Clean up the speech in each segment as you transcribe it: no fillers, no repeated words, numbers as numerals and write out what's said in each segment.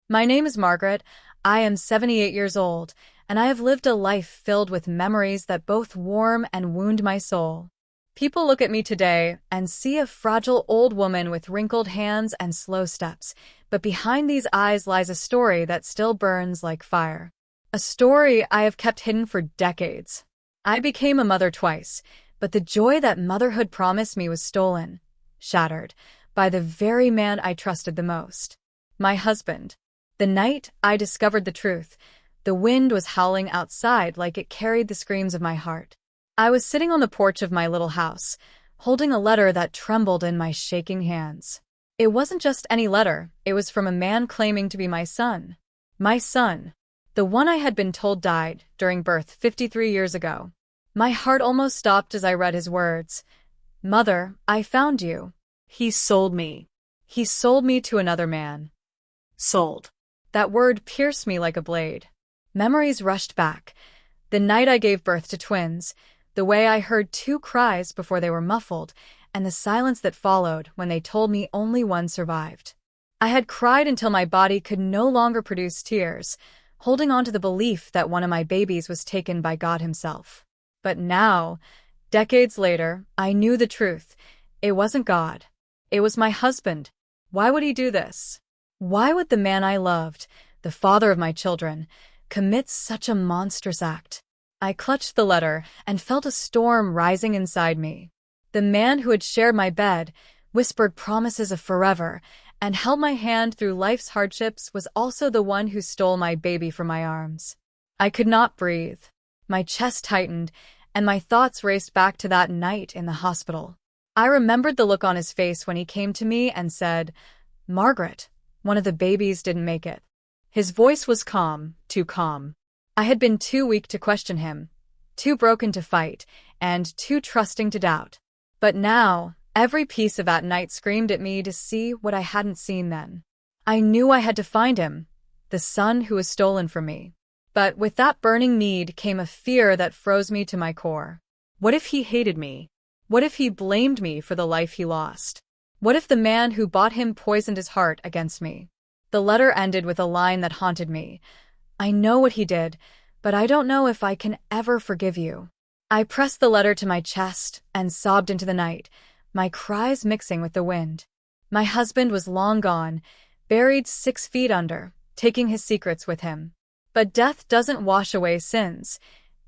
My name is Margaret. I am 78 years old, and I have lived a life filled with memories that both warm and wound my soul. People look at me today and see a fragile old woman with wrinkled hands and slow steps, but behind these eyes lies a story that still burns like fire. A story I have kept hidden for decades. I became a mother twice, but the joy that motherhood promised me was stolen, shattered, by the very man I trusted the most. My husband. The night I discovered the truth, the wind was howling outside like it carried the screams of my heart. I was sitting on the porch of my little house, holding a letter that trembled in my shaking hands. It wasn't just any letter, it was from a man claiming to be my son. My son. The one I had been told died during birth 53 years ago. My heart almost stopped as I read his words. Mother, I found you. He sold me. He sold me to another man. Sold. That word pierced me like a blade. Memories rushed back. The night I gave birth to twins, the way I heard two cries before they were muffled, and the silence that followed when they told me only one survived. I had cried until my body could no longer produce tears, holding on to the belief that one of my babies was taken by God himself. But now, decades later, I knew the truth. It wasn't God. It was my husband. Why would he do this? Why would the man I loved, the father of my children, commit such a monstrous act? I clutched the letter and felt a storm rising inside me. The man who had shared my bed, whispered promises of forever, and held my hand through life's hardships was also the one who stole my baby from my arms. I could not breathe. My chest tightened, and my thoughts raced back to that night in the hospital. I remembered the look on his face when he came to me and said, "Margaret, one of the babies didn't make it." His voice was calm, too calm. I had been too weak to question him, too broken to fight, and too trusting to doubt. But now, every piece of that night screamed at me to see what I hadn't seen then. I knew I had to find him, the son who was stolen from me. But with that burning need came a fear that froze me to my core. What if he hated me? What if he blamed me for the life he lost? What if the man who bought him poisoned his heart against me? The letter ended with a line that haunted me. I know what he did, but I don't know if I can ever forgive you. I pressed the letter to my chest and sobbed into the night, my cries mixing with the wind. My husband was long gone, buried 6 feet under, taking his secrets with him. But death doesn't wash away sins.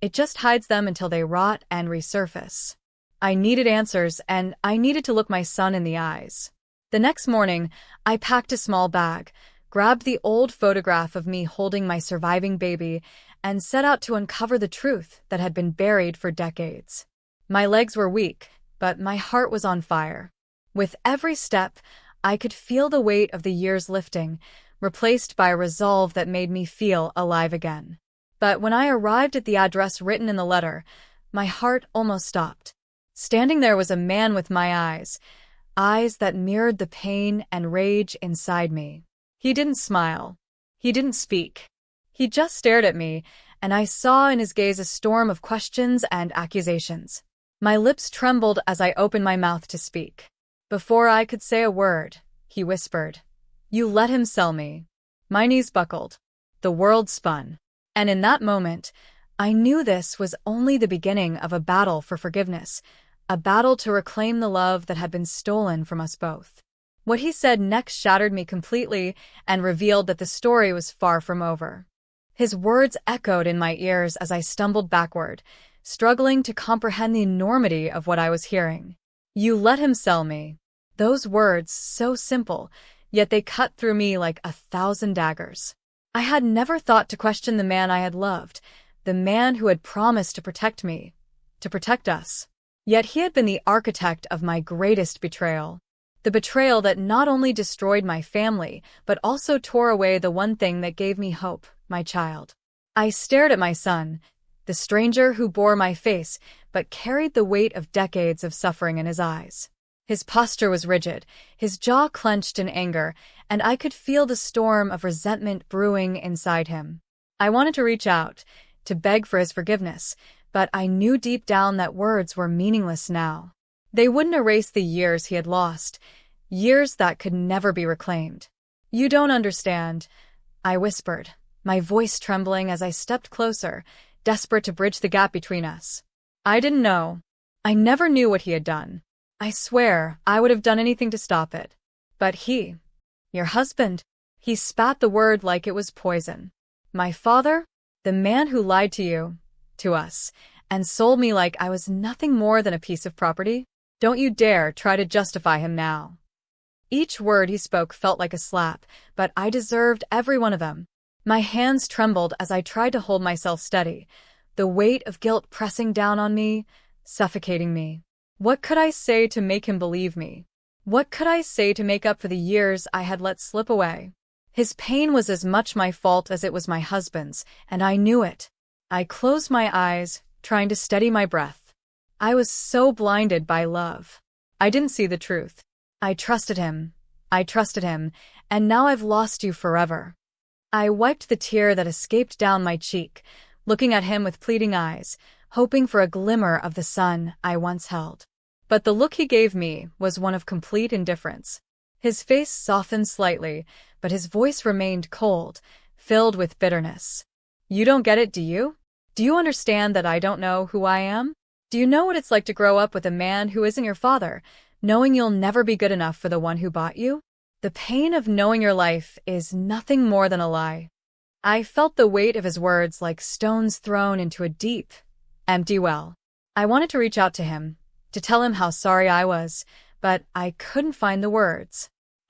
It just hides them until they rot and resurface. I needed answers, and I needed to look my son in the eyes. The next morning, I packed a small bag, grabbed the old photograph of me holding my surviving baby, and set out to uncover the truth that had been buried for decades. My legs were weak, but my heart was on fire. With every step, I could feel the weight of the years lifting, replaced by a resolve that made me feel alive again. But when I arrived at the address written in the letter, my heart almost stopped. Standing there was a man with my eyes that mirrored the pain and rage inside me. He didn't smile. He didn't speak. He just stared at me, and I saw in his gaze a storm of questions and accusations. My lips trembled as I opened my mouth to speak. Before I could say a word, he whispered, "You let him sell me." My knees buckled. The world spun. And in that moment, I knew this was only the beginning of a battle for forgiveness, a battle to reclaim the love that had been stolen from us both. What he said next shattered me completely and revealed that the story was far from over. His words echoed in my ears as I stumbled backward, struggling to comprehend the enormity of what I was hearing. "You let him sell me." Those words, so simple, yet they cut through me like 1,000 daggers. I had never thought to question the man I had loved, the man who had promised to protect me, to protect us. Yet he had been the architect of my greatest betrayal. The betrayal that not only destroyed my family, but also tore away the one thing that gave me hope, my child. I stared at my son, the stranger who bore my face, but carried the weight of decades of suffering in his eyes. His posture was rigid, his jaw clenched in anger, and I could feel the storm of resentment brewing inside him. I wanted to reach out, to beg for his forgiveness, but I knew deep down that words were meaningless now. They wouldn't erase the years he had lost, years that could never be reclaimed. "You don't understand. I whispered, my voice trembling as I stepped closer, desperate to bridge the gap between us. I didn't know. I never knew what he had done. I swear I would have done anything to stop it. But your husband, he spat the word like it was poison. My father, the man who lied to you, to us, and sold me like I was nothing more than a piece of property? Don't you dare try to justify him now. Each word he spoke felt like a slap, but I deserved every one of them. My hands trembled as I tried to hold myself steady, the weight of guilt pressing down on me, suffocating me. What could I say to make him believe me? What could I say to make up for the years I had let slip away? His pain was as much my fault as it was my husband's, and I knew it. I closed my eyes, trying to steady my breath. I was so blinded by love. I didn't see the truth. I trusted him, and now I've lost you forever. I wiped the tear that escaped down my cheek, looking at him with pleading eyes, hoping for a glimmer of the sun I once held. But the look he gave me was one of complete indifference. His face softened slightly, but his voice remained cold, filled with bitterness. You don't get it, do you? Do you understand that I don't know who I am? Do you know what it's like to grow up with a man who isn't your father, knowing you'll never be good enough for the one who bought you? The pain of knowing your life is nothing more than a lie. I felt the weight of his words like stones thrown into a deep, empty well. I wanted to reach out to him, to tell him how sorry I was, but I couldn't find the words.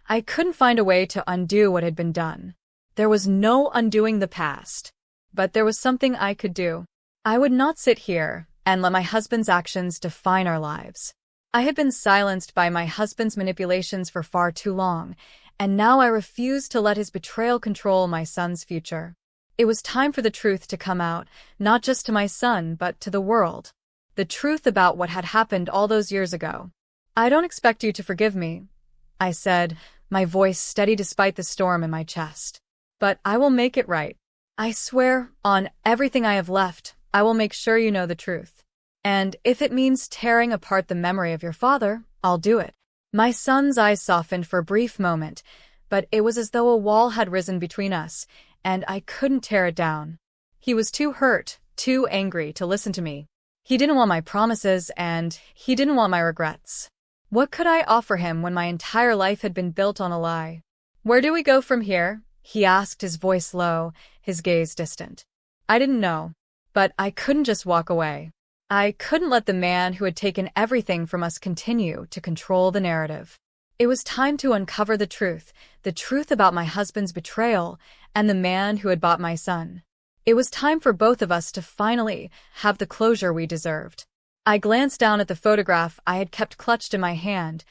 I couldn't find a way to undo what had been done. There was no undoing the past. But there was something I could do. I would not sit here and let my husband's actions define our lives. I had been silenced by my husband's manipulations for far too long, and now I refused to let his betrayal control my son's future. It was time for the truth to come out, not just to my son, but to the world. The truth about what had happened all those years ago. I don't expect you to forgive me, I said, my voice steady despite the storm in my chest. But I will make it right. I swear, on everything I have left, I will make sure you know the truth. And if it means tearing apart the memory of your father, I'll do it. My son's eyes softened for a brief moment, but it was as though a wall had risen between us, and I couldn't tear it down. He was too hurt, too angry to listen to me. He didn't want my promises, and he didn't want my regrets. What could I offer him when my entire life had been built on a lie? Where do we go from here? He asked, his voice low, his gaze distant. I didn't know, but I couldn't just walk away. I couldn't let the man who had taken everything from us continue to control the narrative. It was time to uncover the truth about my husband's betrayal and the man who had bought my son. It was time for both of us to finally have the closure we deserved. I glanced down at the photograph I had kept clutched in my hand,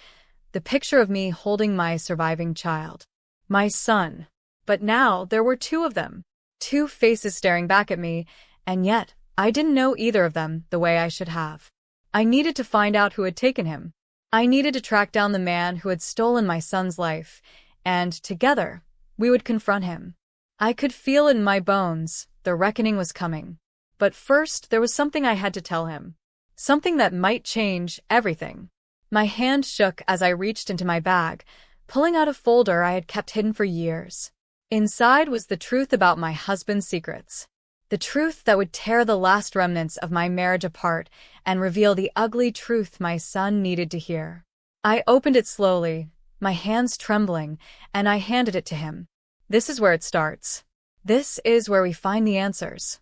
the picture of me holding my surviving child. My son. But now there were two of them, two faces staring back at me, and yet I didn't know either of them the way I should have. I needed to find out who had taken him. I needed to track down the man who had stolen my son's life, and together we would confront him. I could feel it in my bones, the reckoning was coming. But first there was something I had to tell him. Something that might change everything. My hand shook as I reached into my bag, pulling out a folder I had kept hidden for years. Inside was the truth about my husband's secrets. The truth that would tear the last remnants of my marriage apart and reveal the ugly truth my son needed to hear. I opened it slowly, my hands trembling, and I handed it to him. This is where it starts. This is where we find the answers.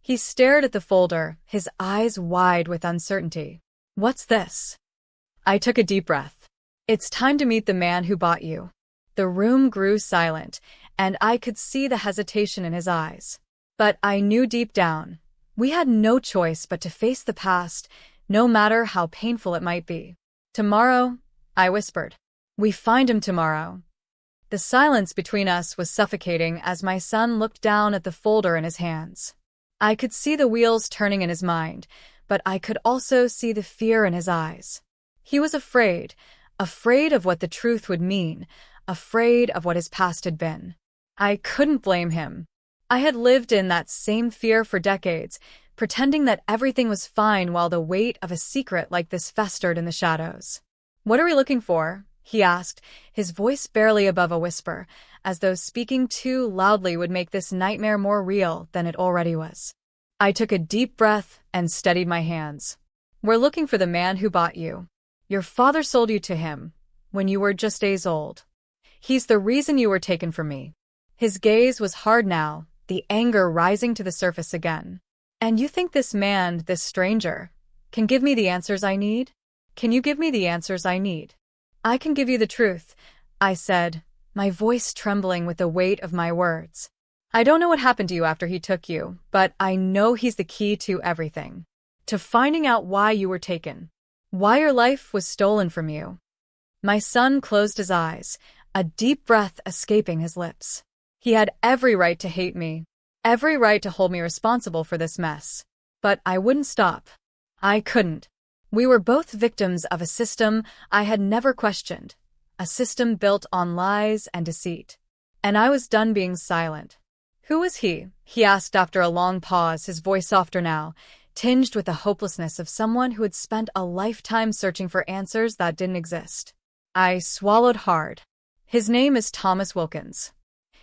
He stared at the folder, his eyes wide with uncertainty. What's this? I took a deep breath. It's time to meet the man who bought you. The room grew silent, and I could see the hesitation in his eyes. But I knew deep down, we had no choice but to face the past, no matter how painful it might be. Tomorrow, I whispered. We find him tomorrow. The silence between us was suffocating as my son looked down at the folder in his hands. I could see the wheels turning in his mind, but I could also see the fear in his eyes. He was afraid of what the truth would mean, afraid of what his past had been. I couldn't blame him. I had lived in that same fear for decades, pretending that everything was fine while the weight of a secret like this festered in the shadows. What are we looking for? he asked, his voice barely above a whisper, as though speaking too loudly would make this nightmare more real than it already was. I took a deep breath and steadied my hands. We're looking for the man who bought you. Your father sold you to him when you were just days old. He's the reason you were taken from me. His gaze was hard now, the anger rising to the surface again. And you think this man, this stranger, can give me the answers I need? Can you give me the answers I need? I can give you the truth, I said, my voice trembling with the weight of my words. I don't know what happened to you after he took you, but I know he's the key to everything. To finding out why you were taken. Why your life was stolen from you. My son closed his eyes, a deep breath escaping his lips. He had every right to hate me, every right to hold me responsible for this mess. But I wouldn't stop. I couldn't. We were both victims of a system I had never questioned, a system built on lies and deceit. And I was done being silent. Who was he? He asked after a long pause, his voice softer now, tinged with the hopelessness of someone who had spent a lifetime searching for answers that didn't exist. I swallowed hard. His name is Thomas Wilkins.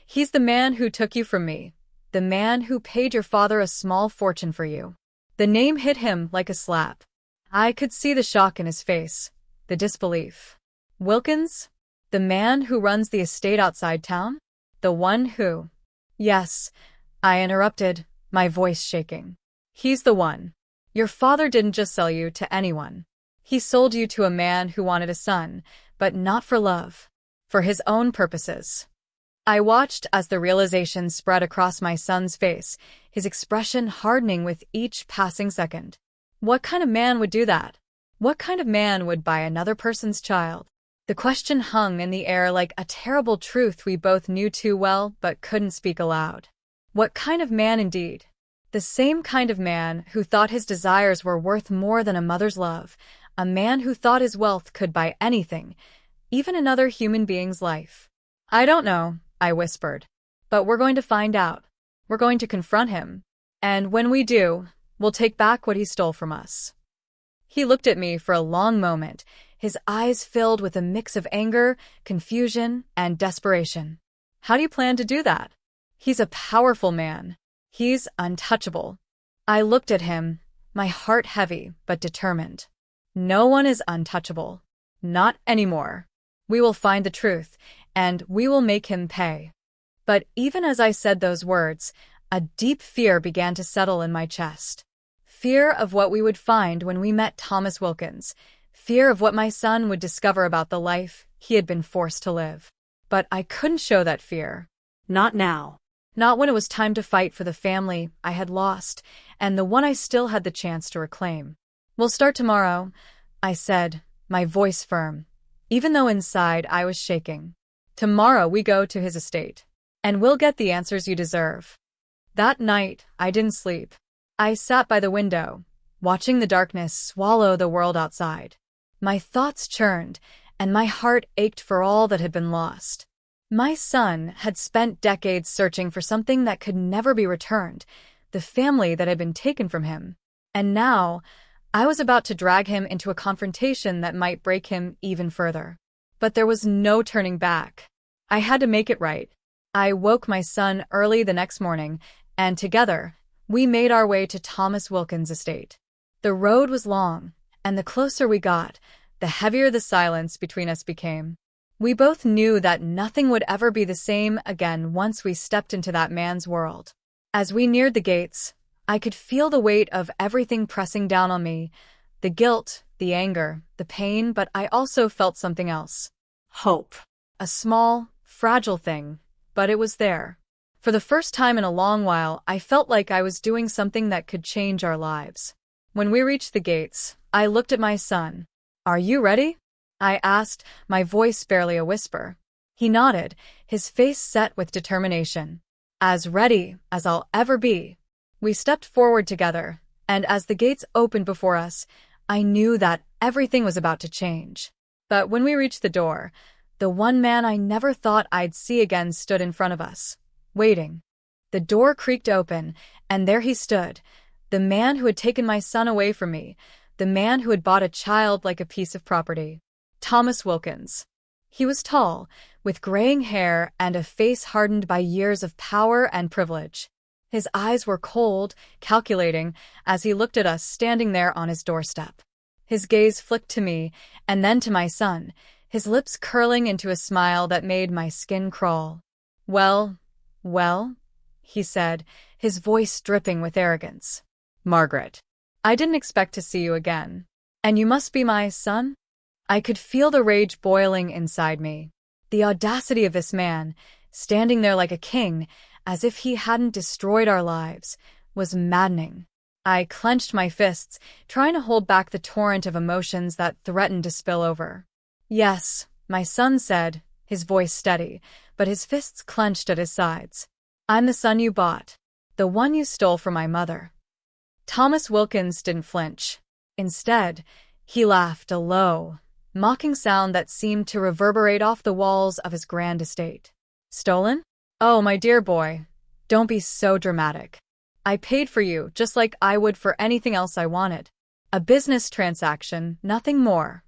He's the man who took you from me, the man who paid your father a small fortune for you. The name hit him like a slap. I could see the shock in his face, the disbelief. Wilkins? The man who runs the estate outside town? The one who… Yes, I interrupted, my voice shaking. He's the one. Your father didn't just sell you to anyone. He sold you to a man who wanted a son, but not for love. For his own purposes. I watched as the realization spread across my son's face, his expression hardening with each passing second. What kind of man would do that? What kind of man would buy another person's child? The question hung in the air like a terrible truth we both knew too well but couldn't speak aloud. What kind of man indeed? The same kind of man who thought his desires were worth more than a mother's love, a man who thought his wealth could buy anything, even another human being's life. I don't know, I whispered. But we're going to find out. We're going to confront him. And when we do, we'll take back what he stole from us. He looked at me for a long moment, his eyes filled with a mix of anger, confusion, and desperation. How do you plan to do that? He's a powerful man. He's untouchable. I looked at him, my heart heavy but determined. No one is untouchable. Not anymore. We will find the truth, and we will make him pay. But even as I said those words, a deep fear began to settle in my chest. Fear of what we would find when we met Thomas Wilkins. Fear of what my son would discover about the life he had been forced to live. But I couldn't show that fear. Not now. Not when it was time to fight for the family I had lost, and the one I still had the chance to reclaim. We'll start tomorrow, I said, my voice firm, even though inside I was shaking. Tomorrow we go to his estate, and we'll get the answers you deserve. That night, I didn't sleep. I sat by the window, watching the darkness swallow the world outside. My thoughts churned, and my heart ached for all that had been lost. My son had spent decades searching for something that could never be returned, the family that had been taken from him. And now, I was about to drag him into a confrontation that might break him even further. But there was no turning back. I had to make it right. I woke my son early the next morning, and together, we made our way to Thomas Wilkins' estate. The road was long, and the closer we got, the heavier the silence between us became. We both knew that nothing would ever be the same again once we stepped into that man's world. As we neared the gates, I could feel the weight of everything pressing down on me, the guilt, the anger, the pain, but I also felt something else. Hope. A small, fragile thing, but it was there. For the first time in a long while, I felt like I was doing something that could change our lives. When we reached the gates, I looked at my son. Are you ready? I asked, my voice barely a whisper. He nodded, his face set with determination. As ready as I'll ever be. We stepped forward together, and as the gates opened before us, I knew that everything was about to change. But when we reached the door, the one man I never thought I'd see again stood in front of us, waiting. The door creaked open, and there he stood, the man who had taken my son away from me, the man who had bought a child like a piece of property. Thomas Wilkins. He was tall, with graying hair and a face hardened by years of power and privilege. His eyes were cold, calculating, as he looked at us standing there on his doorstep. His gaze flicked to me, and then to my son, his lips curling into a smile that made my skin crawl. Well, he said, his voice dripping with arrogance. Margaret, I didn't expect to see you again. And you must be my son? I could feel the rage boiling inside me. The audacity of this man, standing there like a king, as if he hadn't destroyed our lives, was maddening. I clenched my fists, trying to hold back the torrent of emotions that threatened to spill over. Yes, my son said, his voice steady, but his fists clenched at his sides. I'm the son you bought, the one you stole from my mother. Thomas Wilkins didn't flinch. Instead, he laughed, a low, mocking sound that seemed to reverberate off the walls of his grand estate. Stolen? Oh, my dear boy, don't be so dramatic. I paid for you just like I would for anything else I wanted. A business transaction, nothing more.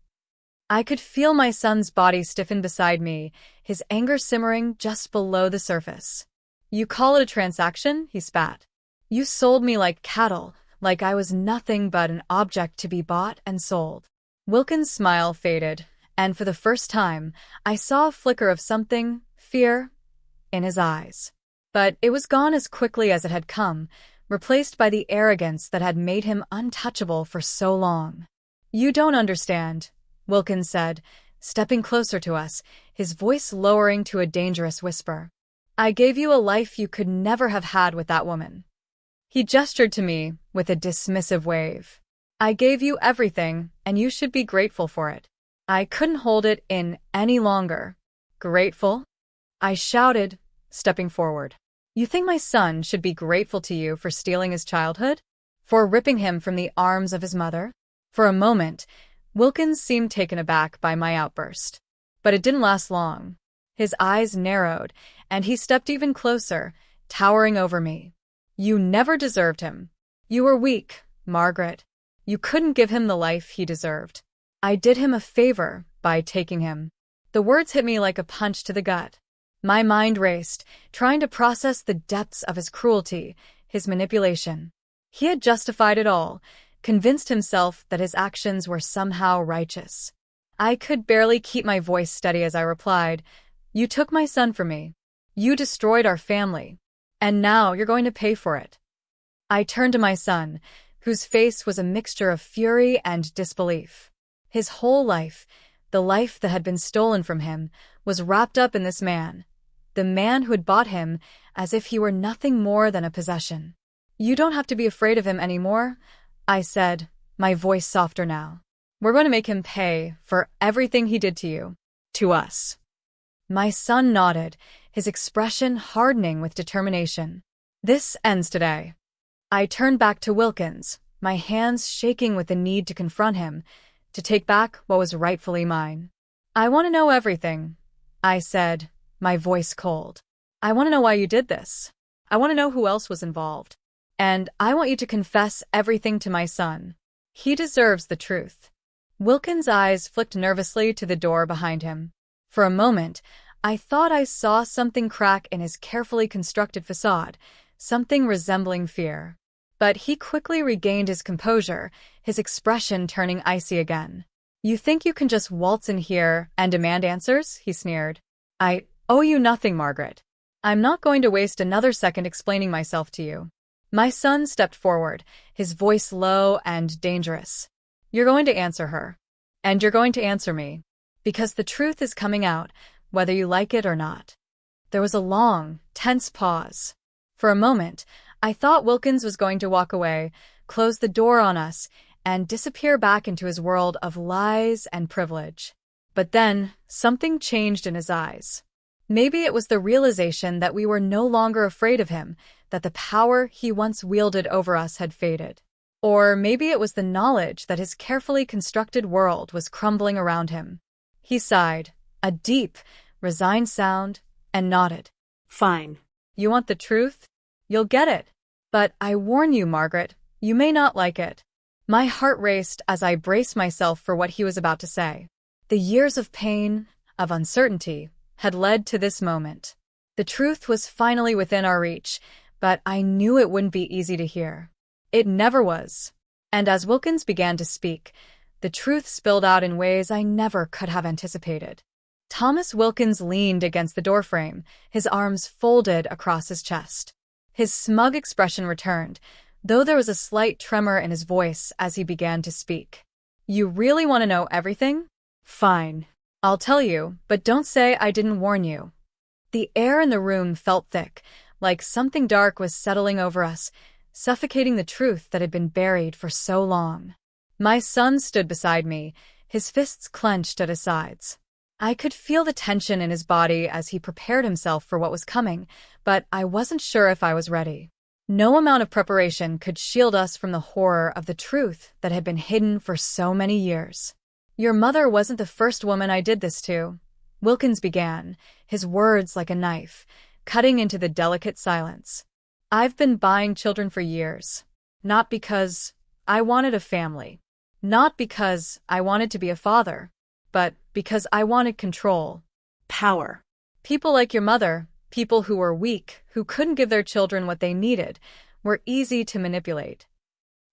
I could feel my son's body stiffen beside me, his anger simmering just below the surface. You call it a transaction? He spat. You sold me like cattle, like I was nothing but an object to be bought and sold. Wilkins' smile faded, and for the first time, I saw a flicker of something, fear, in his eyes. But it was gone as quickly as it had come, replaced by the arrogance that had made him untouchable for so long. You don't understand, Wilkins said, stepping closer to us, his voice lowering to a dangerous whisper. I gave you a life you could never have had with that woman. He gestured to me with a dismissive wave. I gave you everything, and you should be grateful for it. I couldn't hold it in any longer. Grateful? I shouted, stepping forward. You think my son should be grateful to you for stealing his childhood? For ripping him from the arms of his mother? For a moment, Wilkins seemed taken aback by my outburst. But it didn't last long. His eyes narrowed, and he stepped even closer, towering over me. You never deserved him. You were weak, Margaret. You couldn't give him the life he deserved. I did him a favor by taking him. The words hit me like a punch to the gut. My mind raced, trying to process the depths of his cruelty, his manipulation. He had justified it all, convinced himself that his actions were somehow righteous. I could barely keep my voice steady as I replied, You took my son from me. You destroyed our family. And now you're going to pay for it. I turned to my son, whose face was a mixture of fury and disbelief. His whole life, the life that had been stolen from him, was wrapped up in this man, the man who had bought him as if he were nothing more than a possession. You don't have to be afraid of him anymore, I said, my voice softer now. We're going to make him pay for everything he did to you, to us. My son nodded, his expression hardening with determination. This ends today. I turned back to Wilkins, my hands shaking with the need to confront him, to take back what was rightfully mine. I want to know everything, I said, my voice cold. I want to know why you did this. I want to know who else was involved. And I want you to confess everything to my son. He deserves the truth. Wilkins' eyes flicked nervously to the door behind him. For a moment, I thought I saw something crack in his carefully constructed facade, something resembling fear. But he quickly regained his composure, his expression turning icy again. You think you can just waltz in here and demand answers? He sneered. I owe you nothing, Margaret. I'm not going to waste another second explaining myself to you. My son stepped forward, his voice low and dangerous. You're going to answer her. And you're going to answer me. Because the truth is coming out, whether you like it or not. There was a long, tense pause. For a moment, I thought Wilkins was going to walk away, close the door on us, and disappear back into his world of lies and privilege. But then, something changed in his eyes. Maybe it was the realization that we were no longer afraid of him, that the power he once wielded over us had faded. Or maybe it was the knowledge that his carefully constructed world was crumbling around him. He sighed, a deep, resigned sound, and nodded. Fine. You want the truth? You'll get it. But I warn you, Margaret, you may not like it. My heart raced as I braced myself for what he was about to say. The years of pain, of uncertainty, had led to this moment. The truth was finally within our reach, but I knew it wouldn't be easy to hear. It never was. And as Wilkins began to speak, the truth spilled out in ways I never could have anticipated. Thomas Wilkins leaned against the doorframe, his arms folded across his chest. His smug expression returned, though there was a slight tremor in his voice as he began to speak. "You really want to know everything? Fine. I'll tell you, but don't say I didn't warn you." The air in the room felt thick, like something dark was settling over us, suffocating the truth that had been buried for so long. My son stood beside me, his fists clenched at his sides. I could feel the tension in his body as he prepared himself for what was coming, but I wasn't sure if I was ready. No amount of preparation could shield us from the horror of the truth that had been hidden for so many years. "Your mother wasn't the first woman I did this to," Wilkins began, his words like a knife, cutting into the delicate silence. "I've been buying children for years. Not because I wanted a family. Not because I wanted to be a father. But because I wanted control. Power. People like your mother, people who were weak, who couldn't give their children what they needed, were easy to manipulate."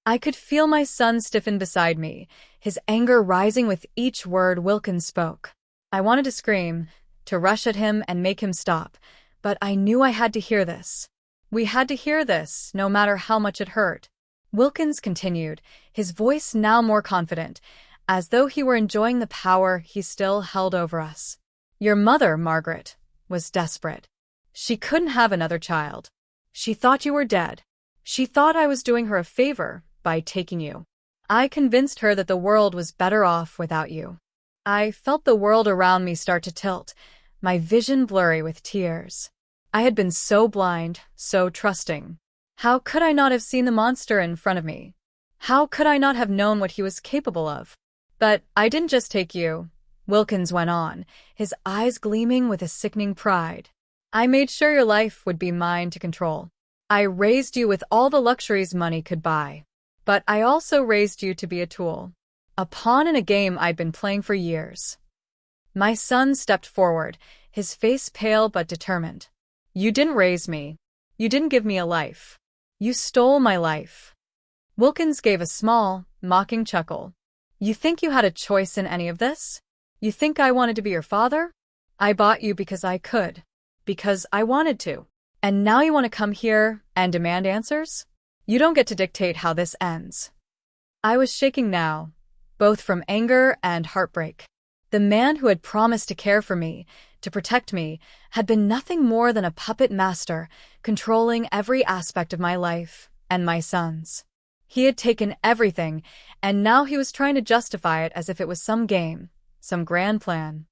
I could feel my son stiffen beside me, his anger rising with each word Wilkins spoke. I wanted to scream, to rush at him and make him stop, but I knew I had to hear this. We had to hear this, no matter how much it hurt. Wilkins continued, his voice now more confident, as though he were enjoying the power he still held over us. "Your mother, Margaret, was desperate. She couldn't have another child. She thought you were dead. She thought I was doing her a favor by taking you. I convinced her that the world was better off without you." I felt the world around me start to tilt, my vision blurry with tears. I had been so blind, so trusting. How could I not have seen the monster in front of me? How could I not have known what he was capable of? "But I didn't just take you," Wilkins went on, his eyes gleaming with a sickening pride. "I made sure your life would be mine to control. I raised you with all the luxuries money could buy. But I also raised you to be a tool. A pawn in a game I'd been playing for years." My son stepped forward, his face pale but determined. "You didn't raise me. You didn't give me a life. You stole my life." Wilkins gave a small, mocking chuckle. "You think you had a choice in any of this? You think I wanted to be your father? I bought you because I could. Because I wanted to. And now you want to come here and demand answers? You don't get to dictate how this ends." I was shaking now, both from anger and heartbreak. The man who had promised to care for me, to protect me, had been nothing more than a puppet master, controlling every aspect of my life and my son's. He had taken everything, and now he was trying to justify it as if it was some game, some grand plan.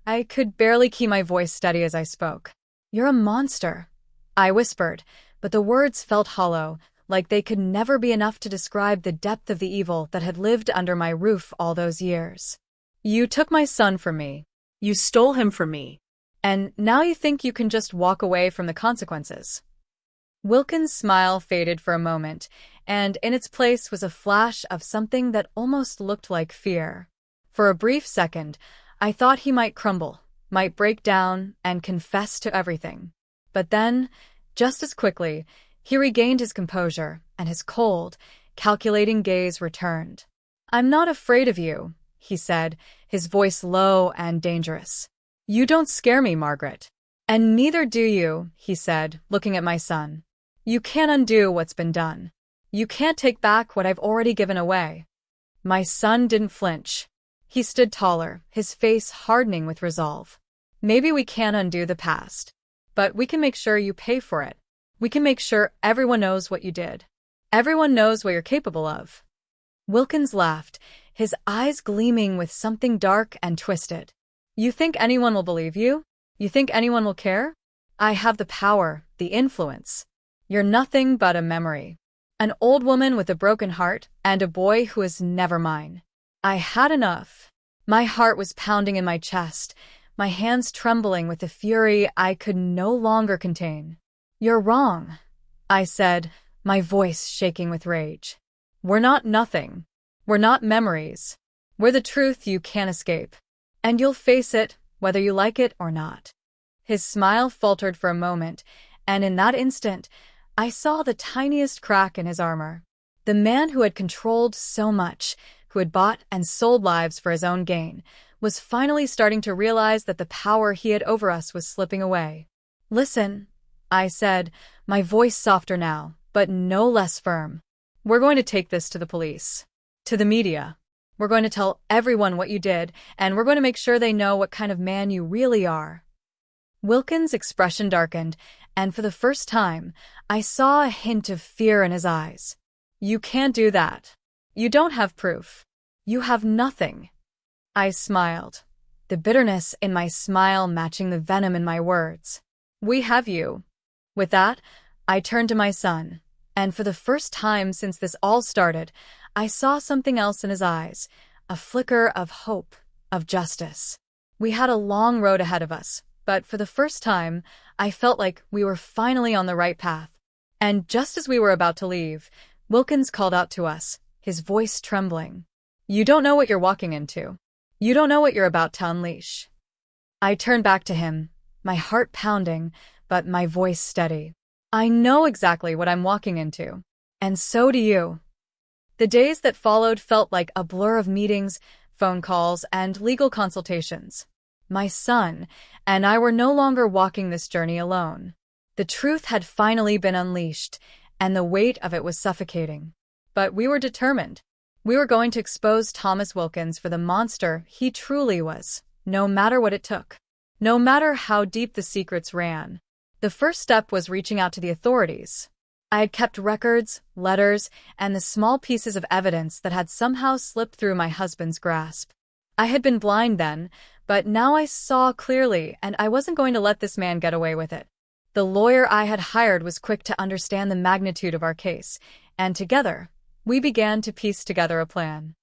I could barely keep my voice steady as I spoke. "You're a monster," I whispered, but the words felt hollow, like they could never be enough to describe the depth of the evil that had lived under my roof all those years. "You took my son from me. You stole him from me. And now you think you can just walk away from the consequences." Wilkins' smile faded for a moment, and in its place was a flash of something that almost looked like fear. For a brief second, I thought he might crumble, might break down, and confess to everything. But then, just as quickly, he regained his composure, and his cold, calculating gaze returned. "I'm not afraid of you," he said, his voice low and dangerous. "You don't scare me, Margaret. And neither do you," he said, looking at my son. "You can't undo what's been done. You can't take back what I've already given away." My son didn't flinch. He stood taller, his face hardening with resolve. "Maybe we can't undo the past, but we can make sure you pay for it. We can make sure everyone knows what you did. Everyone knows what you're capable of." Wilkins laughed, his eyes gleaming with something dark and twisted. "You think anyone will believe you? You think anyone will care? I have the power, the influence. You're nothing but a memory. An old woman with a broken heart and a boy who is never mine." I had enough. My heart was pounding in my chest, my hands trembling with a fury I could no longer contain. "You're wrong," I said, my voice shaking with rage. "We're not nothing. We're not memories. We're the truth you can't escape. And you'll face it, whether you like it or not." His smile faltered for a moment, and in that instant, I saw the tiniest crack in his armor. The man who had controlled so much, who had bought and sold lives for his own gain, was finally starting to realize that the power he had over us was slipping away. "Listen," I said, my voice softer now, but no less firm. "We're going to take this to the police, to the media. We're going to tell everyone what you did, and we're going to make sure they know what kind of man you really are." Wilkins' expression darkened, and for the first time, I saw a hint of fear in his eyes. "You can't do that. You don't have proof. You have nothing." I smiled, the bitterness in my smile matching the venom in my words. "We have you." With that, I turned to my son, and for the first time since this all started, I saw something else in his eyes, a flicker of hope, of justice. We had a long road ahead of us, but for the first time, I felt like we were finally on the right path. And just as we were about to leave, Wilkins called out to us, his voice trembling. "You don't know what you're walking into. You don't know what you're about to unleash." I turned back to him, my heart pounding, but my voice steady. "I know exactly what I'm walking into. And so do you." The days that followed felt like a blur of meetings, phone calls, and legal consultations. My son and I were no longer walking this journey alone. The truth had finally been unleashed, and the weight of it was suffocating. But we were determined. We were going to expose Thomas Wilkins for the monster he truly was, no matter what it took. No matter how deep the secrets ran. The first step was reaching out to the authorities. I had kept records, letters, and the small pieces of evidence that had somehow slipped through my husband's grasp. I had been blind then, but now I saw clearly, and I wasn't going to let this man get away with it. The lawyer I had hired was quick to understand the magnitude of our case, and together, we began to piece together a plan.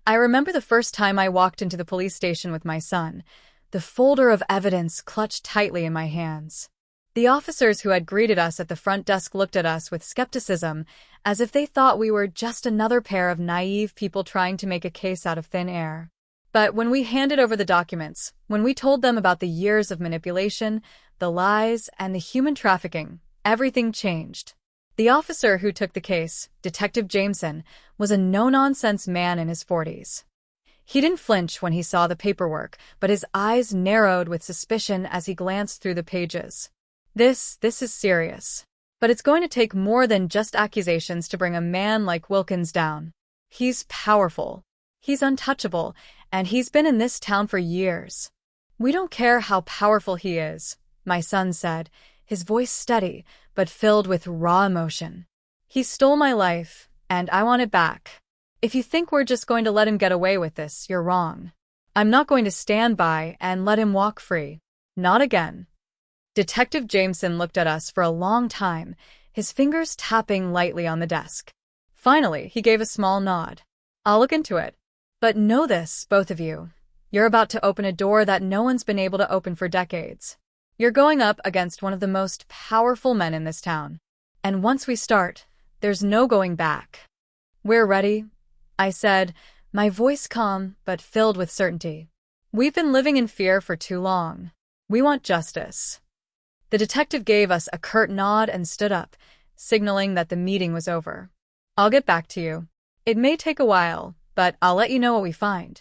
I remember the first time I walked into the police station with my son, the folder of evidence clutched tightly in my hands. The officers who had greeted us at the front desk looked at us with skepticism, as if they thought we were just another pair of naive people trying to make a case out of thin air. But when we handed over the documents, when we told them about the years of manipulation, the lies, and the human trafficking, everything changed. The officer who took the case, Detective Jameson, was a no-nonsense man in his 40s. He didn't flinch when he saw the paperwork, but his eyes narrowed with suspicion as he glanced through the pages. This is serious. But it's going to take more than just accusations to bring a man like Wilkins down. He's powerful. He's untouchable, and he's been in this town for years. "We don't care how powerful he is," my son said, his voice steady, but filled with raw emotion. "He stole my life, and I want it back. If you think we're just going to let him get away with this, you're wrong. I'm not going to stand by and let him walk free. Not again." Detective Jameson looked at us for a long time, his fingers tapping lightly on the desk. Finally, he gave a small nod. "I'll look into it. But know this, both of you. You're about to open a door that no one's been able to open for decades. You're going up against one of the most powerful men in this town. And once we start, there's no going back." "We're ready," I said, my voice calm but filled with certainty. "We've been living in fear for too long. We want justice." The detective gave us a curt nod and stood up, signaling that the meeting was over. "I'll get back to you. It may take a while, but I'll let you know what we find."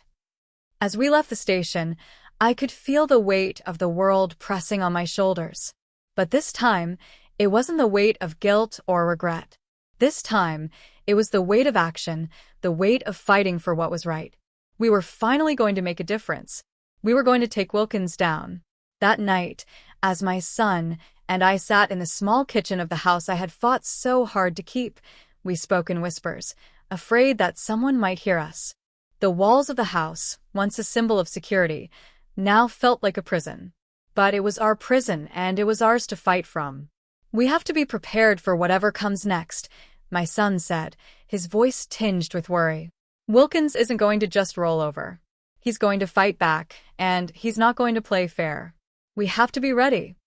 As we left the station, I could feel the weight of the world pressing on my shoulders. But this time, it wasn't the weight of guilt or regret. This time, it was the weight of action, the weight of fighting for what was right. We were finally going to make a difference. We were going to take Wilkins down. That night, as my son and I sat in the small kitchen of the house I had fought so hard to keep, we spoke in whispers, afraid that someone might hear us. The walls of the house, once a symbol of security, now felt like a prison. But it was our prison, and it was ours to fight from. "We have to be prepared for whatever comes next," my son said, his voice tinged with worry. "Wilkins isn't going to just roll over. He's going to fight back, and he's not going to play fair. We have to be ready."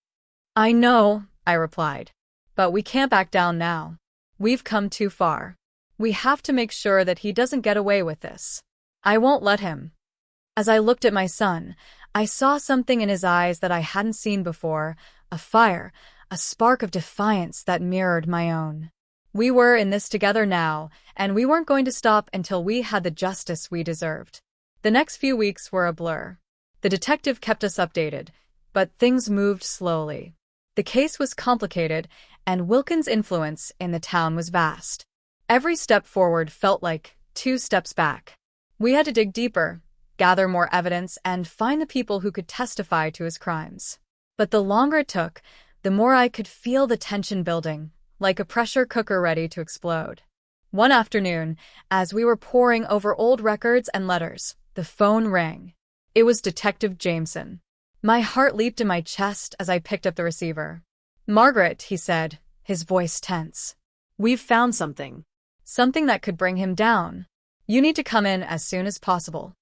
"I know," I replied, "but we can't back down now. We've come too far. We have to make sure that he doesn't get away with this. I won't let him." As I looked at my son, I saw something in his eyes that I hadn't seen before, a fire, a spark of defiance that mirrored my own. We were in this together now, and we weren't going to stop until we had the justice we deserved. The next few weeks were a blur. The detective kept us updated, but things moved slowly. The case was complicated, and Wilkins' influence in the town was vast. Every step forward felt like 2 steps back. We had to dig deeper, gather more evidence, and find the people who could testify to his crimes. But the longer it took, the more I could feel the tension building, like a pressure cooker ready to explode. One afternoon, as we were poring over old records and letters, the phone rang. It was Detective Jameson. My heart leaped in my chest as I picked up the receiver. "Margaret," he said, his voice tense. "We've found something." "Something that could bring him down. You need to come in as soon as possible."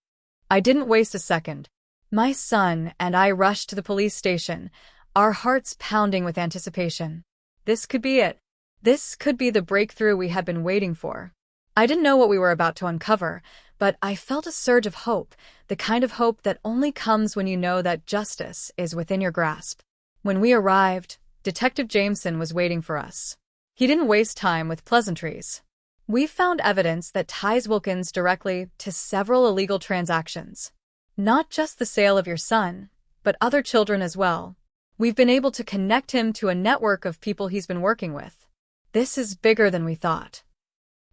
I didn't waste a second. My son and I rushed to the police station, our hearts pounding with anticipation. This could be it. This could be the breakthrough we had been waiting for. I didn't know what we were about to uncover, but I felt a surge of hope, the kind of hope that only comes when you know that justice is within your grasp. When we arrived, Detective Jameson was waiting for us. He didn't waste time with pleasantries. "We found evidence that ties Wilkins directly to several illegal transactions. Not just the sale of your son, but other children as well. We've been able to connect him to a network of people he's been working with. This is bigger than we thought."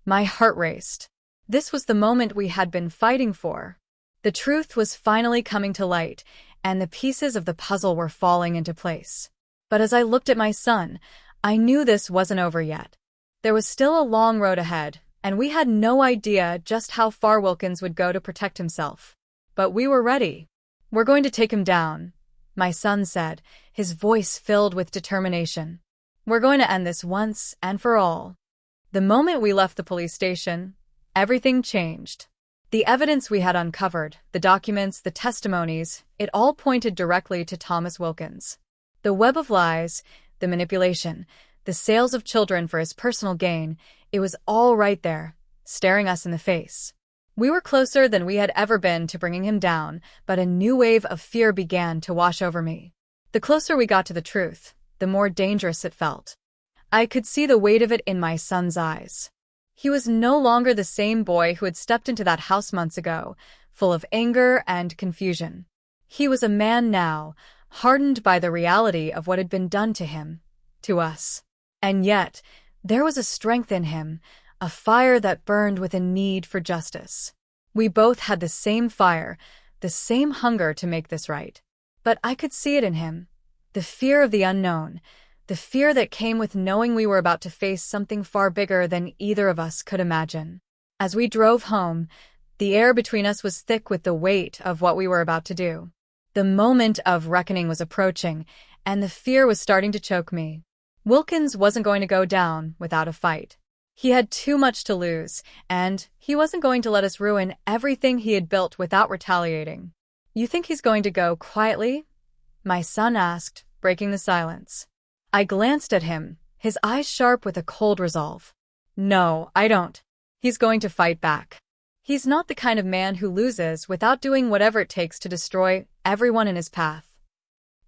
My heart raced. This was the moment we had been fighting for. The truth was finally coming to light, and the pieces of the puzzle were falling into place. But as I looked at my son, I knew this wasn't over yet. There was still a long road ahead, and we had no idea just how far Wilkins would go to protect himself. But we were ready. "We're going to take him down," my son said, his voice filled with determination. "We're going to end this once and for all." The moment we left the police station, everything changed. The evidence we had uncovered, the documents, the testimonies, it all pointed directly to Thomas Wilkins. The web of lies, the manipulation, the sales of children for his personal gain, it was all right there, staring us in the face. We were closer than we had ever been to bringing him down, but a new wave of fear began to wash over me. The closer we got to the truth, the more dangerous it felt. I could see the weight of it in my son's eyes. He was no longer the same boy who had stepped into that house months ago, full of anger and confusion. He was a man now, hardened by the reality of what had been done to him, to us. And yet, there was a strength in him, a fire that burned with a need for justice. We both had the same fire, the same hunger to make this right. But I could see it in him. The fear of the unknown, the fear that came with knowing we were about to face something far bigger than either of us could imagine. As we drove home, the air between us was thick with the weight of what we were about to do. The moment of reckoning was approaching, and the fear was starting to choke me. Wilkins wasn't going to go down without a fight. He had too much to lose, and he wasn't going to let us ruin everything he had built without retaliating. "You think he's going to go quietly?" my son asked, breaking the silence. I glanced at him, his eyes sharp with a cold resolve. "No, I don't. He's going to fight back. He's not the kind of man who loses without doing whatever it takes to destroy everyone in his path."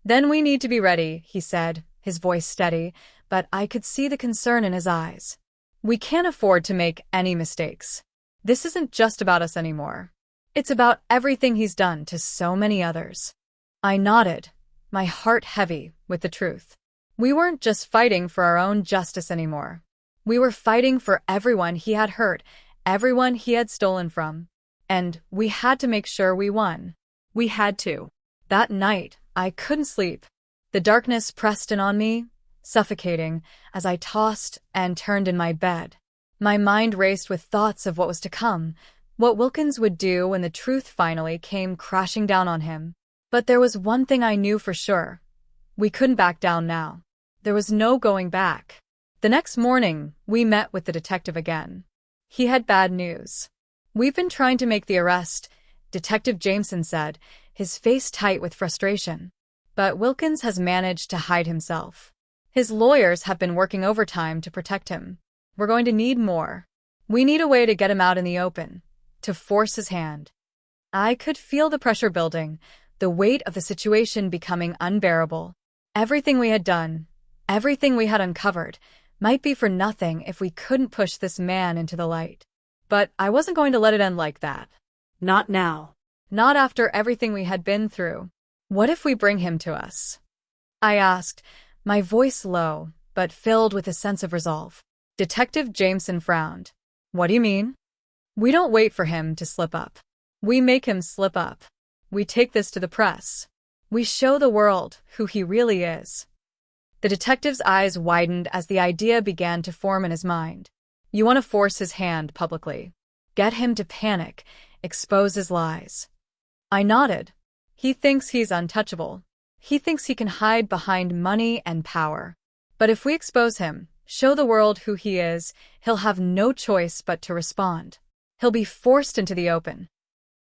"Then we need to be ready," he said, his voice steady, but I could see the concern in his eyes. "We can't afford to make any mistakes. This isn't just about us anymore. It's about everything he's done to so many others." I nodded, my heart heavy with the truth. We weren't just fighting for our own justice anymore. We were fighting for everyone he had hurt, everyone he had stolen from. And we had to make sure we won. We had to. That night, I couldn't sleep. The darkness pressed in on me, suffocating, as I tossed and turned in my bed. My mind raced with thoughts of what was to come, what Wilkins would do when the truth finally came crashing down on him. But there was one thing I knew for sure. We couldn't back down now. There was no going back. The next morning, we met with the detective again. He had bad news. "We've been trying to make the arrest," Detective Jameson said, his face tight with frustration. "But Wilkins has managed to hide himself. His lawyers have been working overtime to protect him. We're going to need more. We need a way to get him out in the open, to force his hand." I could feel the pressure building, the weight of the situation becoming unbearable. Everything we had done, everything we had uncovered, might be for nothing if we couldn't push this man into the light. But I wasn't going to let it end like that. Not now. Not after everything we had been through. What if we bring him to us? I asked, my voice low, but filled with a sense of resolve. Detective Jameson frowned. What do you mean? We don't wait for him to slip up. We make him slip up. We take this to the press. We show the world who he really is. The detective's eyes widened as the idea began to form in his mind. You want to force his hand publicly. Get him to panic, expose his lies. I nodded. He thinks he's untouchable. He thinks he can hide behind money and power. But if we expose him, show the world who he is, he'll have no choice but to respond. He'll be forced into the open.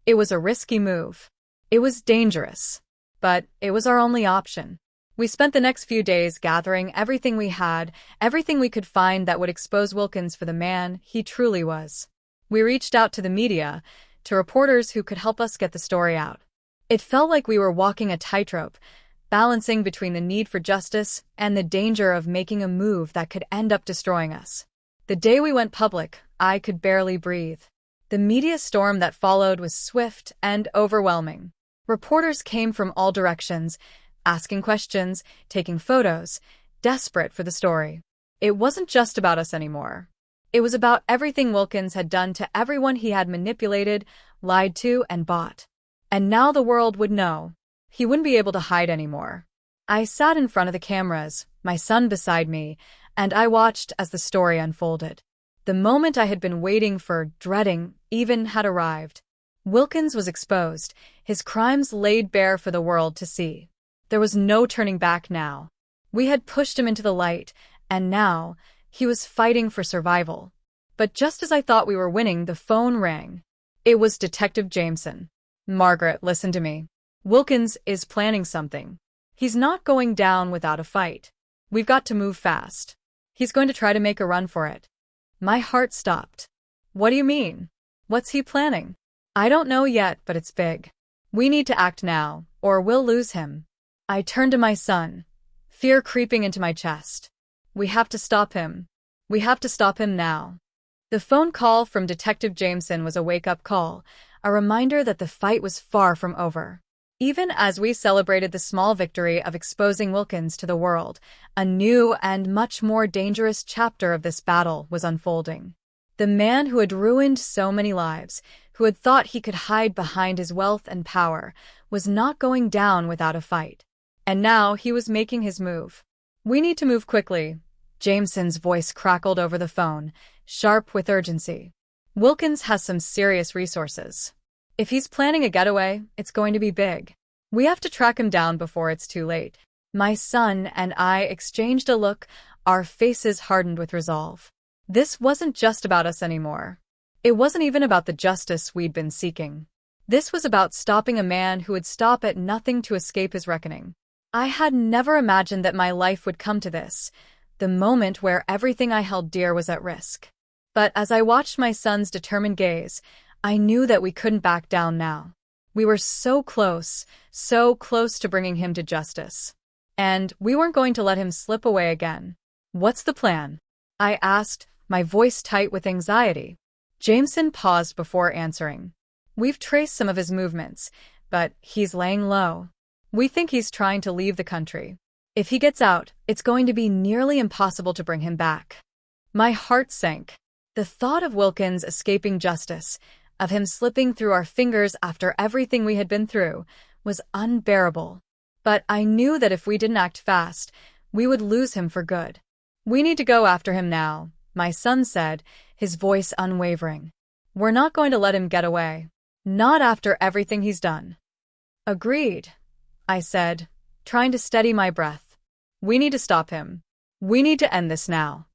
It was a risky move. It was dangerous. But it was our only option. We spent the next few days gathering everything we had, everything we could find that would expose Wilkins for the man he truly was. We reached out to the media, to reporters who could help us get the story out. It felt like we were walking a tightrope, balancing between the need for justice and the danger of making a move that could end up destroying us. The day we went public, I could barely breathe. The media storm that followed was swift and overwhelming. Reporters came from all directions, asking questions, taking photos, desperate for the story. It wasn't just about us anymore. It was about everything Wilkins had done to everyone he had manipulated, lied to, and bought. And now the world would know. He wouldn't be able to hide anymore. I sat in front of the cameras, my son beside me, and I watched as the story unfolded. The moment I had been waiting for, dreading, even had arrived. Wilkins was exposed, his crimes laid bare for the world to see. There was no turning back now. We had pushed him into the light, and now he was fighting for survival. But just as I thought we were winning, the phone rang. It was Detective Jameson. Margaret, listen to me. Wilkins is planning something. He's not going down without a fight. We've got to move fast. He's going to try to make a run for it. My heart stopped. What do you mean? What's he planning? I don't know yet, but it's big. We need to act now, or we'll lose him. I turned to my son, fear creeping into my chest. We have to stop him. We have to stop him now. The phone call from Detective Jameson was a wake-up call, a reminder that the fight was far from over. Even as we celebrated the small victory of exposing Wilkins to the world, a new and much more dangerous chapter of this battle was unfolding. The man who had ruined so many lives, who had thought he could hide behind his wealth and power, was not going down without a fight. And now he was making his move. We need to move quickly. Jameson's voice crackled over the phone, sharp with urgency. Wilkins has some serious resources. If he's planning a getaway, it's going to be big. We have to track him down before it's too late. My son and I exchanged a look, our faces hardened with resolve. This wasn't just about us anymore. It wasn't even about the justice we'd been seeking. This was about stopping a man who would stop at nothing to escape his reckoning. I had never imagined that my life would come to this, the moment where everything I held dear was at risk. But as I watched my son's determined gaze, I knew that we couldn't back down now. We were so close to bringing him to justice. And we weren't going to let him slip away again. What's the plan? I asked, my voice tight with anxiety. Jameson paused before answering. We've traced some of his movements, but he's laying low. We think he's trying to leave the country. If he gets out, it's going to be nearly impossible to bring him back. My heart sank. The thought of Wilkins escaping justice, of him slipping through our fingers after everything we had been through, was unbearable. But I knew that if we didn't act fast, we would lose him for good. We need to go after him now, my son said, his voice unwavering. We're not going to let him get away. Not after everything he's done. Agreed, I said, trying to steady my breath. We need to stop him. We need to end this now.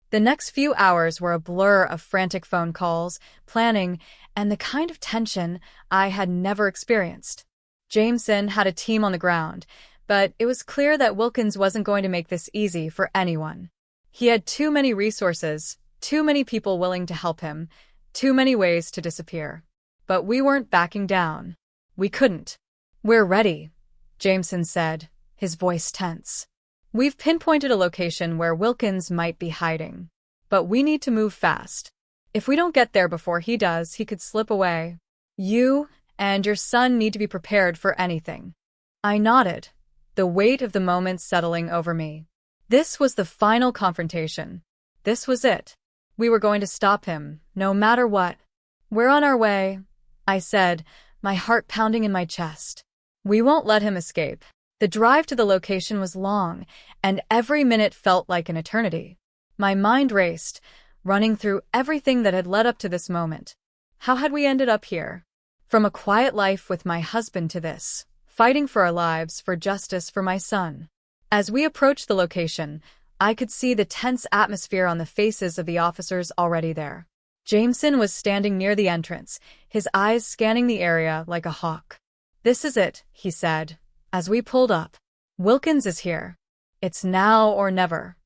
The next few hours were a blur of frantic phone calls, planning, and the kind of tension I had never experienced. Jameson had a team on the ground, but it was clear that Wilkins wasn't going to make this easy for anyone. He had too many resources, too many people willing to help him, too many ways to disappear. But we weren't backing down. We couldn't. "We're ready," Jameson said, his voice tense. "We've pinpointed a location where Wilkins might be hiding. But we need to move fast. If we don't get there before he does, he could slip away. You and your son need to be prepared for anything." I nodded, the weight of the moment settling over me. This was the final confrontation. This was it. We were going to stop him, no matter what. "We're on our way," I said, my heart pounding in my chest. "We won't let him escape." The drive to the location was long, and every minute felt like an eternity. My mind raced, running through everything that had led up to this moment. How had we ended up here? From a quiet life with my husband to this, fighting for our lives, for justice for my son. As we approached the location, I could see the tense atmosphere on the faces of the officers already there. Jameson was standing near the entrance, his eyes scanning the area like a hawk. "This is it," he said, as we pulled up. "Wilkins is here. It's now or never."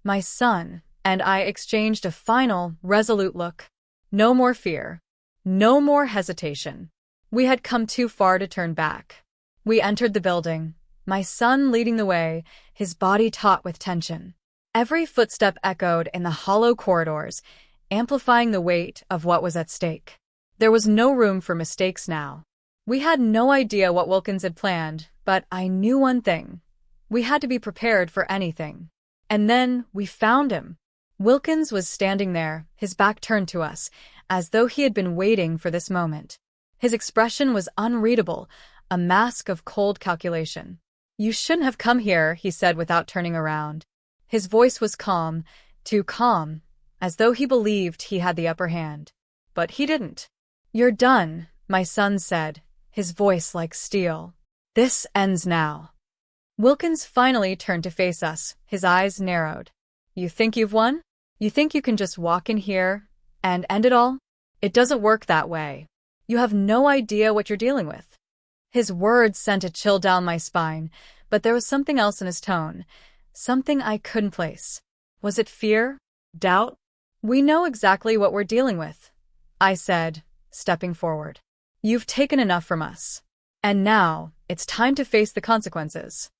My son and I exchanged a final, resolute look. No more fear. No more hesitation. We had come too far to turn back. We entered the building, my son leading the way, his body taut with tension. Every footstep echoed in the hollow corridors, amplifying the weight of what was at stake. There was no room for mistakes now. We had no idea what Wilkins had planned, but I knew one thing. We had to be prepared for anything. And then we found him. Wilkins was standing there, his back turned to us, as though he had been waiting for this moment. His expression was unreadable, a mask of cold calculation. "You shouldn't have come here," he said without turning around. His voice was calm, too calm, as though he believed he had the upper hand. But he didn't. "You're done," my son said, his voice like steel. "This ends now." Wilkins finally turned to face us, his eyes narrowed. "You think you've won? You think you can just walk in here and end it all? It doesn't work that way. You have no idea what you're dealing with." His words sent a chill down my spine, but there was something else in his tone, something I couldn't place. Was it fear? Doubt? "We know exactly what we're dealing with," I said, stepping forward. "You've taken enough from us. And now, it's time to face the consequences."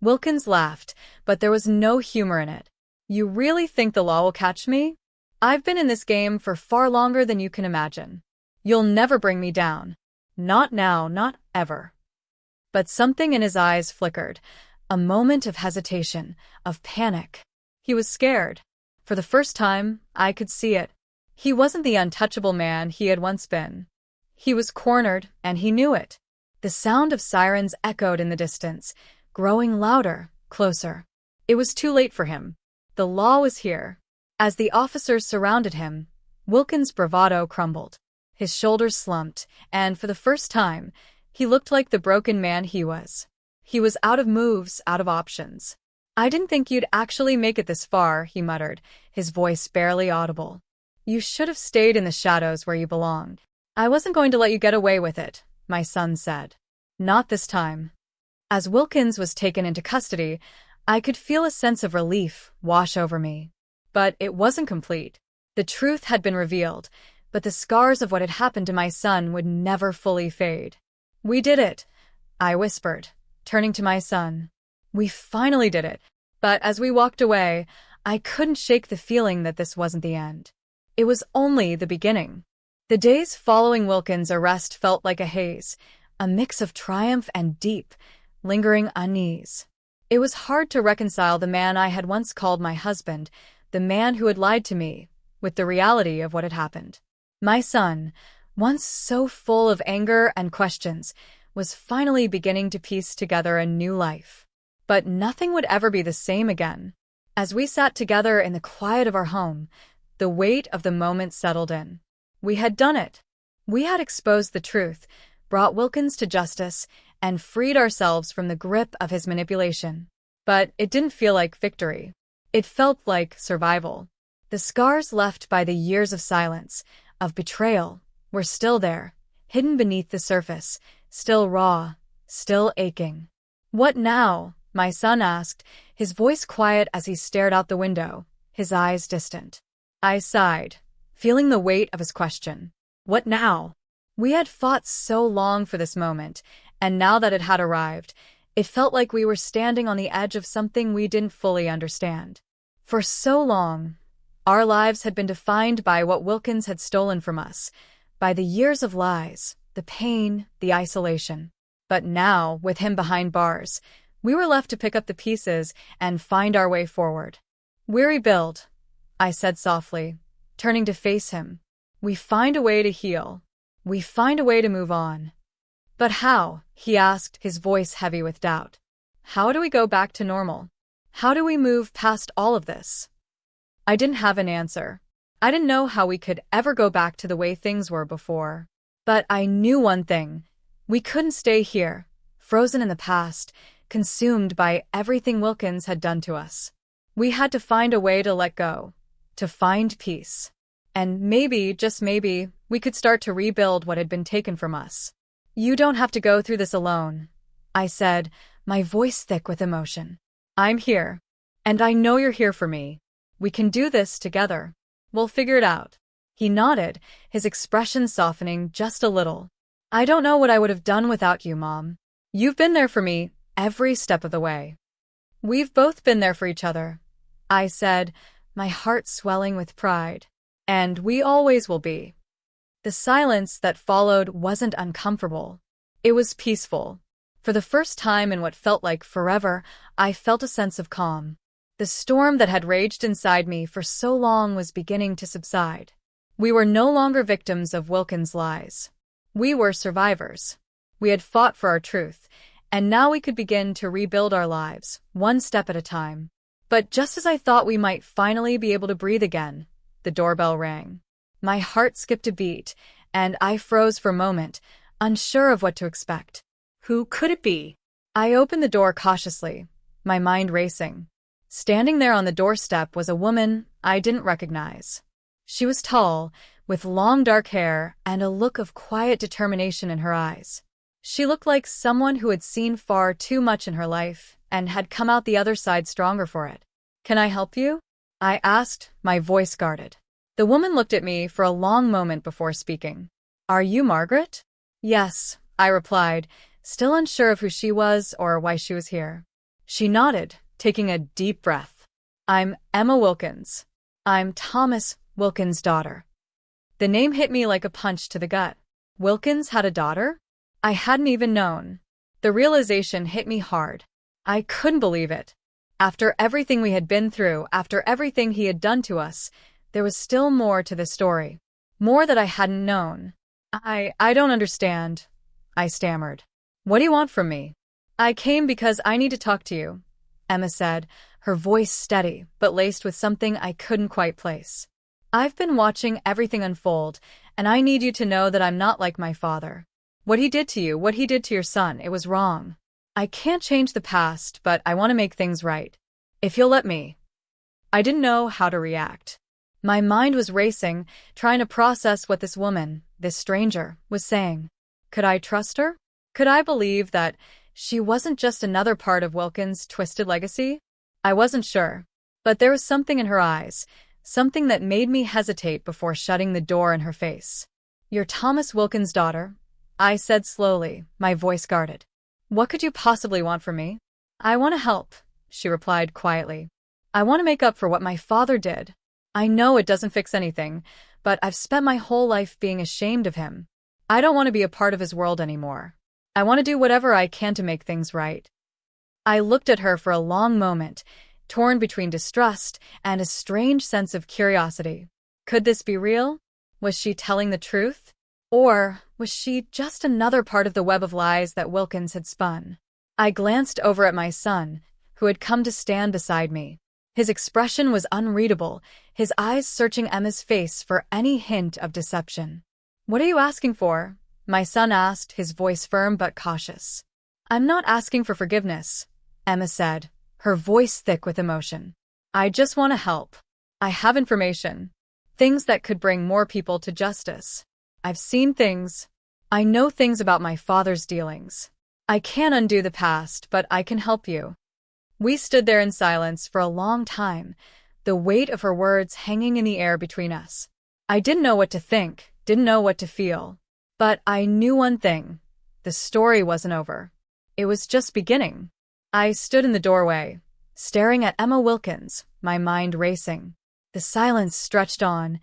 Wilkins laughed, but there was no humor in it. "You really think the law will catch me? I've been in this game for far longer than you can imagine. You'll never bring me down. Not now, not ever." But something in his eyes flickered, a moment of hesitation, of panic. He was scared. For the first time, I could see it. He wasn't the untouchable man he had once been. He was cornered, and he knew it. The sound of sirens echoed in the distance, growing louder, closer. It was too late for him. The law was here. As the officers surrounded him, Wilkins' bravado crumbled. His shoulders slumped, and for the first time, he looked like the broken man he was. He was out of moves, out of options. "I didn't think you'd actually make it this far," he muttered, his voice barely audible. "You should have stayed in the shadows where you belonged." "I wasn't going to let you get away with it," my son said. "Not this time." As Wilkins was taken into custody, I could feel a sense of relief wash over me. But it wasn't complete. The truth had been revealed, but the scars of what had happened to my son would never fully fade. "We did it," I whispered, turning to my son. "We finally did it." But as we walked away, I couldn't shake the feeling that this wasn't the end. It was only the beginning. The days following Wilkins' arrest felt like a haze, a mix of triumph and deep, lingering unease. It was hard to reconcile the man I had once called my husband, the man who had lied to me, with the reality of what had happened. My son, once so full of anger and questions, was finally beginning to piece together a new life. But nothing would ever be the same again. As we sat together in the quiet of our home, the weight of the moment settled in. We had done it. We had exposed the truth, brought Wilkins to justice, and freed ourselves from the grip of his manipulation. But it didn't feel like victory. It felt like survival. The scars left by the years of silence, of betrayal, were still there, hidden beneath the surface, still raw, still aching. "What now?" my son asked, his voice quiet as he stared out the window, his eyes distant. I sighed, feeling the weight of his question. What now? We had fought so long for this moment, and now that it had arrived, it felt like we were standing on the edge of something we didn't fully understand. For so long, our lives had been defined by what Wilkins had stolen from us, by the years of lies, the pain, the isolation. But now, with him behind bars, we were left to pick up the pieces and find our way forward. "We rebuild," I said softly, turning to face him. "We find a way to heal. We find a way to move on." "But how?" he asked, his voice heavy with doubt. "How do we go back to normal? How do we move past all of this?" I didn't have an answer. I didn't know how we could ever go back to the way things were before. But I knew one thing. We couldn't stay here, frozen in the past, consumed by everything Wilkins had done to us. We had to find a way to let go, to find peace. And maybe, just maybe, we could start to rebuild what had been taken from us. "You don't have to go through this alone," I said, my voice thick with emotion. "I'm here. And I know you're here for me. We can do this together. We'll figure it out." He nodded, his expression softening just a little. "I don't know what I would have done without you, Mom. You've been there for me every step of the way." "We've both been there for each other," I said, my heart swelling with pride. "And we always will be." The silence that followed wasn't uncomfortable. It was peaceful. For the first time in what felt like forever, I felt a sense of calm. The storm that had raged inside me for so long was beginning to subside. We were no longer victims of Wilkins' lies. We were survivors. We had fought for our truth, and now we could begin to rebuild our lives, one step at a time. But just as I thought we might finally be able to breathe again, the doorbell rang. My heart skipped a beat, and I froze for a moment, unsure of what to expect. Who could it be? I opened the door cautiously, my mind racing. Standing there on the doorstep was a woman I didn't recognize. She was tall, with long dark hair and a look of quiet determination in her eyes. She looked like someone who had seen far too much in her life and had come out the other side stronger for it. "Can I help you?" I asked, my voice guarded. The woman looked at me for a long moment before speaking. "Are you Margaret?" "Yes," I replied, still unsure of who she was or why she was here. She nodded, taking a deep breath. "I'm Emma Wilkins. I'm Thomas Wilkins' daughter." The name hit me like a punch to the gut. Wilkins had a daughter? I hadn't even known. The realization hit me hard. I couldn't believe it. After everything we had been through, after everything he had done to us, there was still more to the story. More that I hadn't known. I don't understand," I stammered. "What do you want from me?" "I came because I need to talk to you," Emma said, her voice steady but laced with something I couldn't quite place. "I've been watching everything unfold, and I need you to know that I'm not like my father. What he did to you, what he did to your son, it was wrong. I can't change the past, but I want to make things right. If you'll let me." I didn't know how to react. My mind was racing, trying to process what this woman, this stranger, was saying. Could I trust her? Could I believe that she wasn't just another part of Wilkins' twisted legacy? I wasn't sure. But there was something in her eyes, something that made me hesitate before shutting the door in her face. "You're Thomas Wilkins' daughter," I said slowly, my voice guarded. "What could you possibly want from me?" "I want to help," she replied quietly. "I want to make up for what my father did. I know it doesn't fix anything, but I've spent my whole life being ashamed of him. I don't want to be a part of his world anymore. I want to do whatever I can to make things right." I looked at her for a long moment, torn between distrust and a strange sense of curiosity. Could this be real? Was she telling the truth? Or was she just another part of the web of lies that Wilkins had spun? I glanced over at my son, who had come to stand beside me. His expression was unreadable, his eyes searching Emma's face for any hint of deception. "What are you asking for?" my son asked, his voice firm but cautious. "I'm not asking for forgiveness," Emma said, her voice thick with emotion. "I just want to help. I have information. Things that could bring more people to justice. I've seen things. I know things about my father's dealings. I can't undo the past, but I can help you." We stood there in silence for a long time, the weight of her words hanging in the air between us. I didn't know what to think, didn't know what to feel. But I knew one thing. the story wasn't over. It was just beginning. I stood in the doorway, staring at Emma Wilkins, my mind racing. The silence stretched on,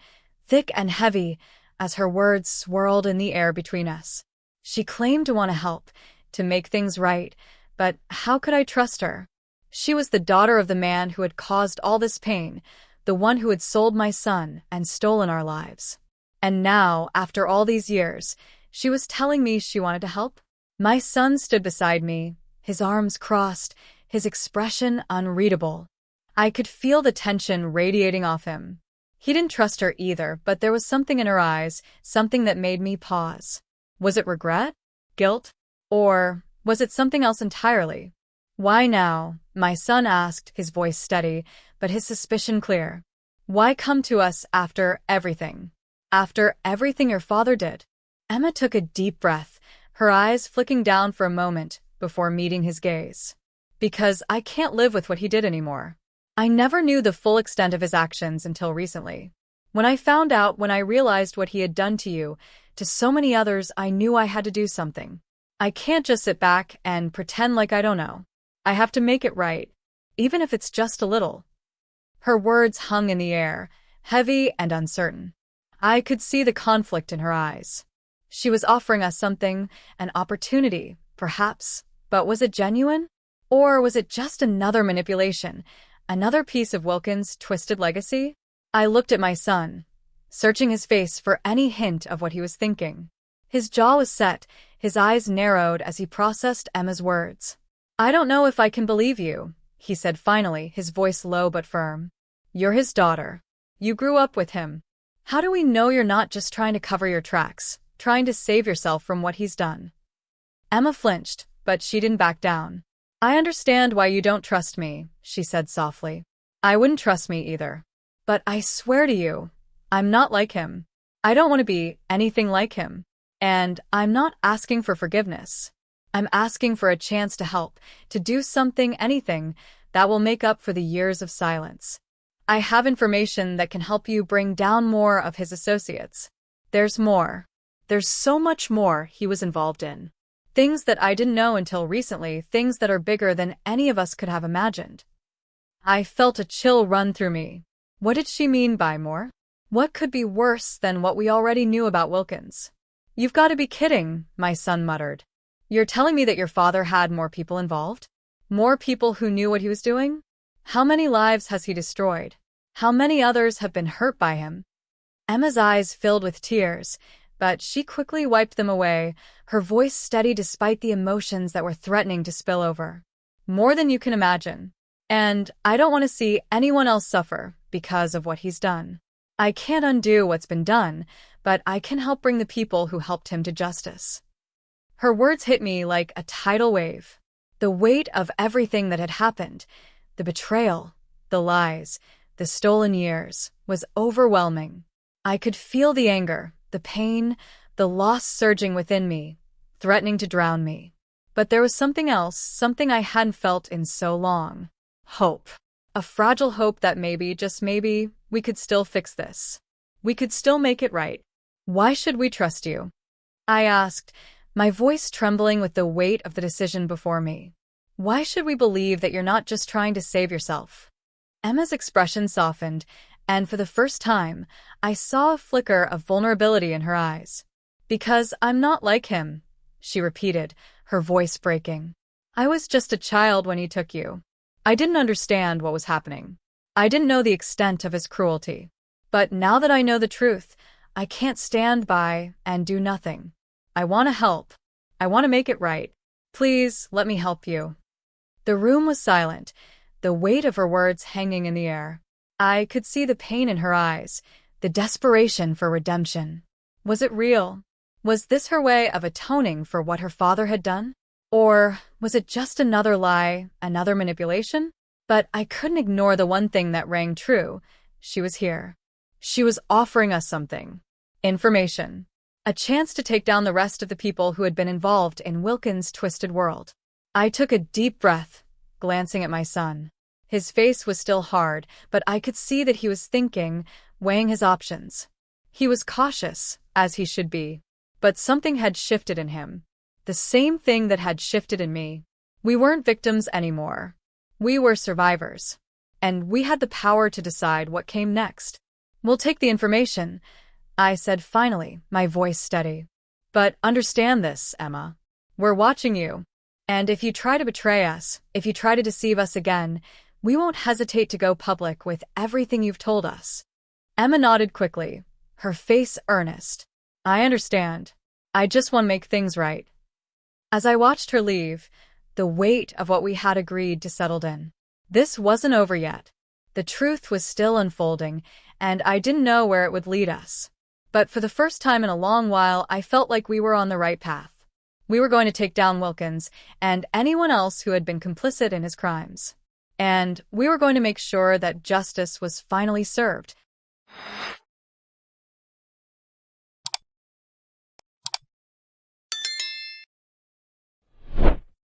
thick and heavy, as her words swirled in the air between us. She claimed to want to help, to make things right, but how could I trust her? She was the daughter of the man who had caused all this pain, the one who had sold my son and stolen our lives. And now, after all these years, she was telling me she wanted to help? My son stood beside me, his arms crossed, his expression unreadable. I could feel the tension radiating off him. He didn't trust her either, but there was something in her eyes, something that made me pause. Was it regret? Guilt? Or was it something else entirely? Why now? My son asked, his voice steady, but his suspicion clear. Why come to us after everything? After everything your father did? Emma took a deep breath, her eyes flicking down for a moment before meeting his gaze. Because I can't live with what he did anymore. I never knew the full extent of his actions until recently. When I realized what he had done to you, to so many others, I knew I had to do something. I can't just sit back and pretend like I don't know. I have to make it right, even if it's just a little. Her words hung in the air, heavy and uncertain. I could see the conflict in her eyes. She was offering us something, an opportunity, perhaps, but was it genuine? Or was it just another manipulation, another piece of Wilkins' twisted legacy? I looked at my son, searching his face for any hint of what he was thinking. His jaw was set, his eyes narrowed as he processed Emma's words. I don't know if I can believe you, he said finally, his voice low but firm. You're his daughter. You grew up with him. How do we know you're not just trying to cover your tracks, trying to save yourself from what he's done? Emma flinched, but she didn't back down. I understand why you don't trust me, she said softly. I wouldn't trust me either. But I swear to you, I'm not like him. I don't want to be anything like him. And I'm not asking for forgiveness. I'm asking for a chance to help, to do something, anything, that will make up for the years of silence. I have information that can help you bring down more of his associates. There's more. There's so much more he was involved in. Things that I didn't know until recently, things that are bigger than any of us could have imagined. I felt a chill run through me. What did she mean by more? What could be worse than what we already knew about Wilkins? You've got to be kidding, my son muttered. You're telling me that your father had more people involved? More people who knew what he was doing? How many lives has he destroyed? How many others have been hurt by him? Emma's eyes filled with tears, but she quickly wiped them away, her voice steady despite the emotions that were threatening to spill over. More than you can imagine. And I don't want to see anyone else suffer because of what he's done. I can't undo what's been done, but I can help bring the people who helped him to justice. Her words hit me like a tidal wave. The weight of everything that had happened, the betrayal, the lies, the stolen years, was overwhelming. I could feel the anger, the pain, the loss surging within me, threatening to drown me. But there was something else, something I hadn't felt in so long. Hope. A fragile hope that maybe, just maybe, we could still fix this. We could still make it right. Why should we trust you? I asked, my voice trembling with the weight of the decision before me. Why should we believe that you're not just trying to save yourself? Emma's expression softened, and for the first time, I saw a flicker of vulnerability in her eyes. Because I'm not like him, she repeated, her voice breaking. I was just a child when he took you. I didn't understand what was happening. I didn't know the extent of his cruelty. But now that I know the truth, I can't stand by and do nothing. I want to help. I want to make it right. Please, let me help you. The room was silent, the weight of her words hanging in the air. I could see the pain in her eyes, the desperation for redemption. Was it real? Was this her way of atoning for what her father had done? Or was it just another lie, another manipulation? But I couldn't ignore the one thing that rang true. She was here. She was offering us something. Information. A chance to take down the rest of the people who had been involved in Wilkins' twisted world. I took a deep breath, glancing at my son. His face was still hard, but I could see that he was thinking, weighing his options. He was cautious, as he should be. But something had shifted in him. The same thing that had shifted in me. We weren't victims anymore. We were survivors. And we had the power to decide what came next. "We'll take the information," I said finally, my voice steady. "But understand this, Emma. We're watching you. And if you try to betray us, if you try to deceive us again, we won't hesitate to go public with everything you've told us." Emma nodded quickly, her face earnest. "I understand. I just want to make things right." As I watched her leave, the weight of what we had agreed to settled in. This wasn't over yet. The truth was still unfolding, and I didn't know where it would lead us. But for the first time in a long while, I felt like we were on the right path. We were going to take down Wilkins and anyone else who had been complicit in his crimes. And we were going to make sure that justice was finally served.